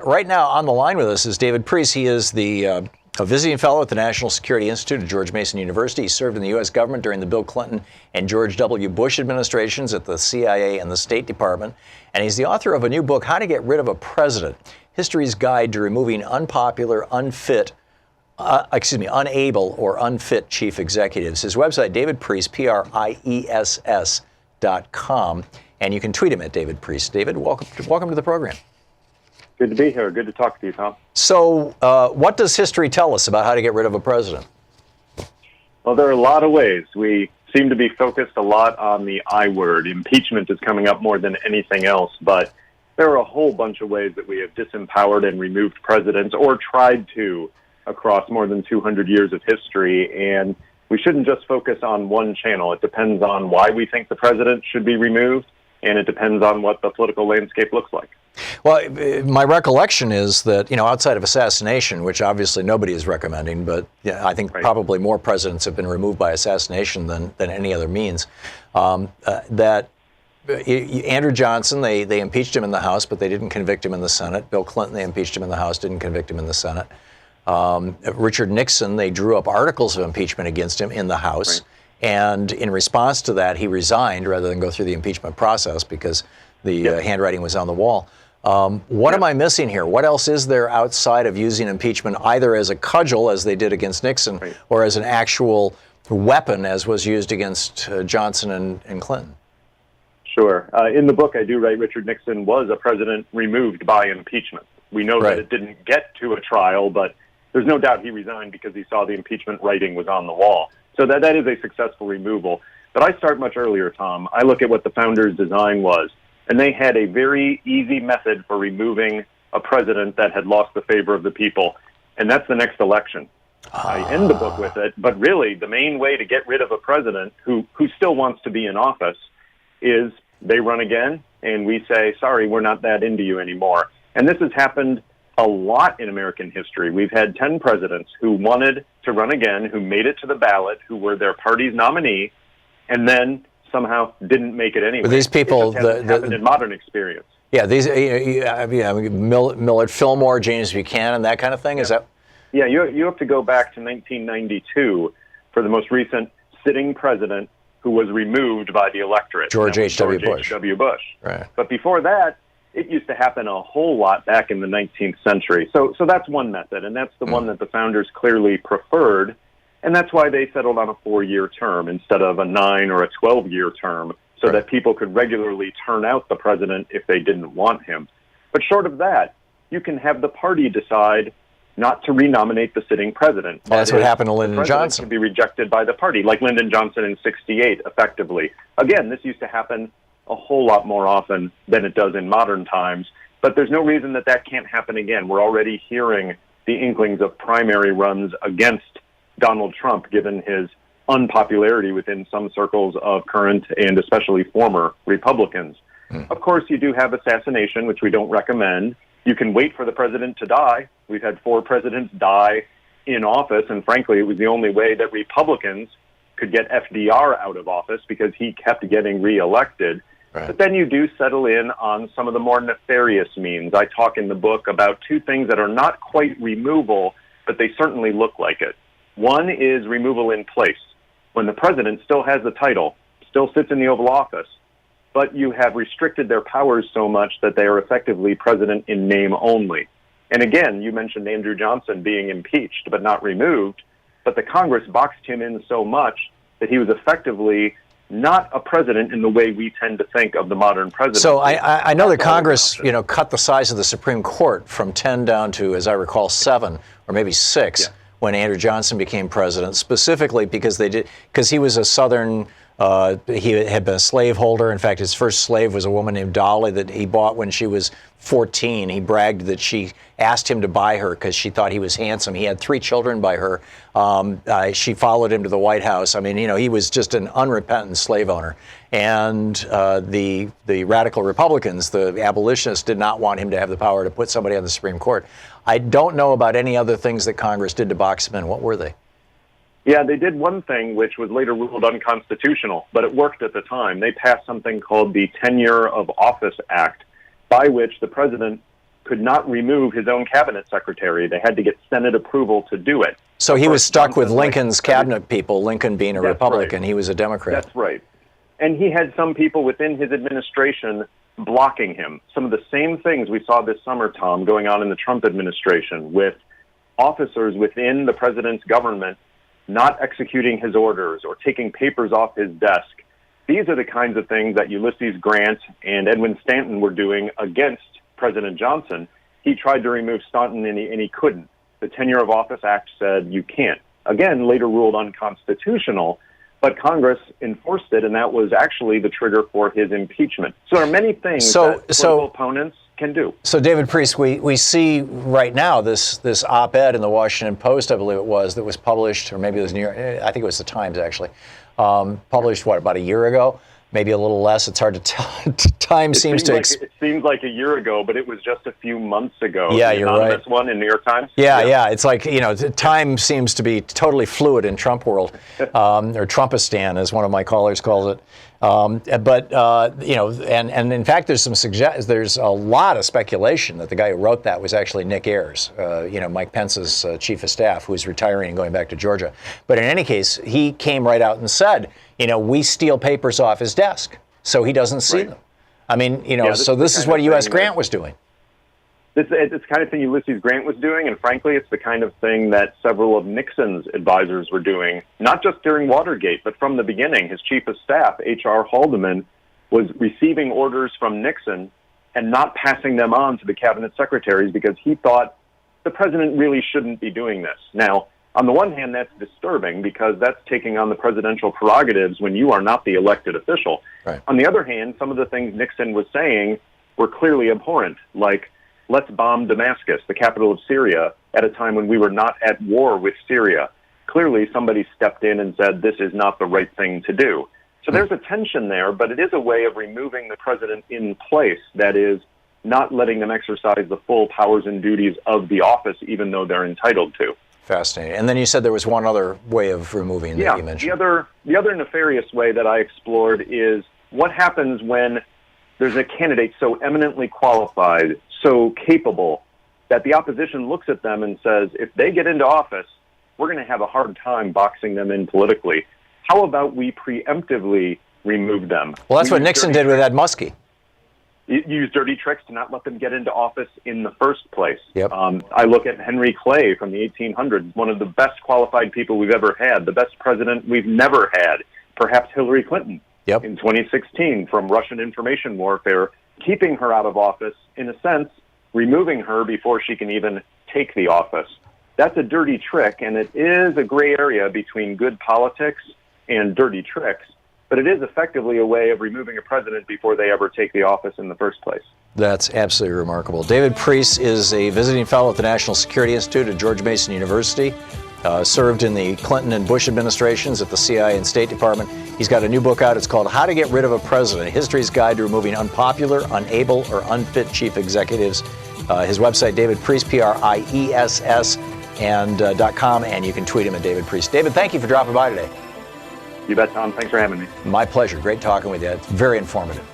Right now on the line with us is David Priess. He is a visiting fellow at the National Security Institute at George Mason University. He served in the U.S. government during the Bill Clinton and George W. Bush administrations at the CIA and the State Department. And he's the author of a new book, How to Get Rid of a President, History's Guide to Removing Unpopular, Unable or Unfit Chief Executives. His website, David Priess, Priess.com. And you can tweet him at David Priess. David, welcome to the program. Good to be here. Good to talk to you, Thom. So what does history tell us about how to get rid of a president? Well, there are a lot of ways. We seem to be focused a lot on the I word. Impeachment is coming up more than anything else, but there are a whole bunch of ways that we have disempowered and removed presidents, or tried to, across more than 200 years of history. And we shouldn't just focus on one channel. It depends on why we think the president should be removed, and it depends on what the political landscape looks like. Well, my recollection is that, outside of assassination, which obviously nobody is recommending, but I think probably more presidents have been removed by assassination than any other means, that Andrew Johnson, they impeached him in the House, but they didn't convict him in the Senate. Bill Clinton, they impeached him in the House, didn't convict him in the Senate. Richard Nixon, they drew up articles of impeachment against him in the House. And in response to that, he resigned rather than go through the impeachment process because the handwriting was on the wall. What am I missing here? What else is there outside of using impeachment either as a cudgel, as they did against Nixon, or as an actual weapon, as was used against Johnson and Clinton? Sure. In the book, I do write Richard Nixon was a president removed by impeachment. We know that it didn't get to a trial, but there's no doubt he resigned because he saw the impeachment writing was on the wall. So that is a successful removal. But I start much earlier, Thom. I look at what the founders' design was. And they had a very easy method for removing a president that had lost the favor of the people, and that's the next election. I end the book with it, but really the main way to get rid of a president who still wants to be in office is they run again, and we say, sorry, we're not that into you anymore. And this has happened a lot in American history. We've had 10 presidents who wanted to run again, who made it to the ballot, who were their party's nominee, and then somehow didn't make it anyway. But these people, happened in modern experience. Yeah, these Millard Fillmore, James Buchanan, that kind of thing. Is that? Yeah, you have to go back to 1992 for the most recent sitting president who was removed by the electorate. George H.W. Bush. H.W. Bush. Right. But before that, it used to happen a whole lot back in the 19th century. So that's one method, and that's the one that the founders clearly preferred. And that's why they settled on a 4-year term instead of a 9 or a 12-year term, so that people could regularly turn out the president if they didn't want him. But short of that, you can have the party decide not to renominate the sitting president. Well, that's what happened to Lyndon Johnson. Can be rejected by the party, like Lyndon Johnson in '68, effectively. Again, this used to happen a whole lot more often than it does in modern times, but there's no reason that can't happen again. We're already hearing the inklings of primary runs against Donald Trump, given his unpopularity within some circles of current and especially former Republicans. Of course, you do have assassination, which we don't recommend. You can wait for the president to die. We've had 4 presidents die in office, and frankly, it was the only way that Republicans could get FDR out of office because he kept getting reelected. But then you do settle in on some of the more nefarious means. I talk in the book about 2 things that are not quite removal, but they certainly look like it. One is removal in place, when the president still has the title, still sits in the Oval Office, but you have restricted their powers so much that they are effectively president in name only. And again, you mentioned Andrew Johnson being impeached but not removed, but the Congress boxed him in so much that he was effectively not a president in the way we tend to think of the modern president. So I know that Congress, cut the size of the Supreme Court from 10 down to, as I recall, 7 or maybe 6. When Andrew Johnson became president, specifically because he was a Southern, he had been a slaveholder. In fact, his first slave was a woman named Dolly that he bought when she was 14. He bragged that she asked him to buy her because she thought he was handsome. He had 3 children by her. She followed him to the White House. I mean, he was just an unrepentant slave owner. And the radical Republicans, the abolitionists, did not want him to have the power to put somebody on the Supreme Court. I don't know about any other things that Congress did to box him in. What were they? Yeah, they did one thing which was later ruled unconstitutional, but it worked at the time. They passed something called the Tenure of Office Act, by which the president could not remove his own cabinet secretary. They had to get Senate approval to do it. So he was stuck with Lincoln's cabinet people, Lincoln being a Republican. Right. He was a Democrat. That's right. And he had some people within his administration blocking him. Some of the same things we saw this summer, Tom, going on in the Trump administration with officers within the president's government not executing his orders or taking papers off his desk. These are the kinds of things that Ulysses Grant and Edwin Stanton were doing against President Johnson. He tried to remove Stanton and he couldn't. The Tenure of Office Act said you can't. Again, later ruled unconstitutional, but Congress enforced it, and that was actually the trigger for his impeachment. So there are many things that political opponents can do. So, David Priess, we see right now this op-ed in the Washington Post, I believe it was, that was published, or maybe it was New York, I think it was the Times, actually, published, about a year ago? Maybe a little less. It's hard to tell. Time seems to... It seems like a year ago, but it was just a few months ago. Yeah, the you're anonymous right. one in New York Times? Yeah. It's like, time seems to be totally fluid in Trump world, or Trumpistan, as one of my callers calls it. And in fact, there's a lot of speculation that the guy who wrote that was actually Nick Ayers, Mike Pence's chief of staff, who's retiring and going back to Georgia. But in any case, he came right out and said, we steal papers off his desk so he doesn't see them. I mean, so this is what U.S. Grant was doing. It's the kind of thing Ulysses Grant was doing, and frankly, it's the kind of thing that several of Nixon's advisors were doing, not just during Watergate, but from the beginning. His chief of staff, H.R. Haldeman, was receiving orders from Nixon and not passing them on to the cabinet secretaries because he thought the president really shouldn't be doing this. Now, on the one hand, that's disturbing because that's taking on the presidential prerogatives when you are not the elected official. Right. On the other hand, some of the things Nixon was saying were clearly abhorrent, like, let's bomb Damascus, the capital of Syria, at a time when we were not at war with Syria. Clearly, somebody stepped in and said this is not the right thing to do. So there's a tension there, but it is a way of removing the president in place, that is, not letting them exercise the full powers and duties of the office, even though they're entitled to. Fascinating. And then you said there was one other way of removing that you mentioned. The other nefarious way that I explored is what happens when there's a candidate so eminently qualified, so capable, that the opposition looks at them and says, if they get into office, we're going to have a hard time boxing them in politically. How about we preemptively remove them? Well, that's what Nixon did with Ed Muskie. Use dirty tricks to not let them get into office in the first place. Yep. I look at Henry Clay from the 1800s, one of the best qualified people we've ever had, the best president we've never had, perhaps Hillary Clinton. Yep. In 2016 from Russian information warfare, keeping her out of office, in a sense, removing her before she can even take the office. That's a dirty trick, and it is a gray area between good politics and dirty tricks, but it is effectively a way of removing a president before they ever take the office in the first place. That's absolutely remarkable. David Priess is a visiting fellow at the National Security Institute at George Mason University. Served in the Clinton and Bush administrations at the CIA and State Department. He's got a new book out. It's called How to Get Rid of a President, History's Guide to Removing Unpopular, Unable, or Unfit Chief Executives. His website, David Priess, Priess, and .com, and you can tweet him at David Priess. David, thank you for dropping by today. You bet, Tom. Thanks for having me. My pleasure. Great talking with you. It's very informative.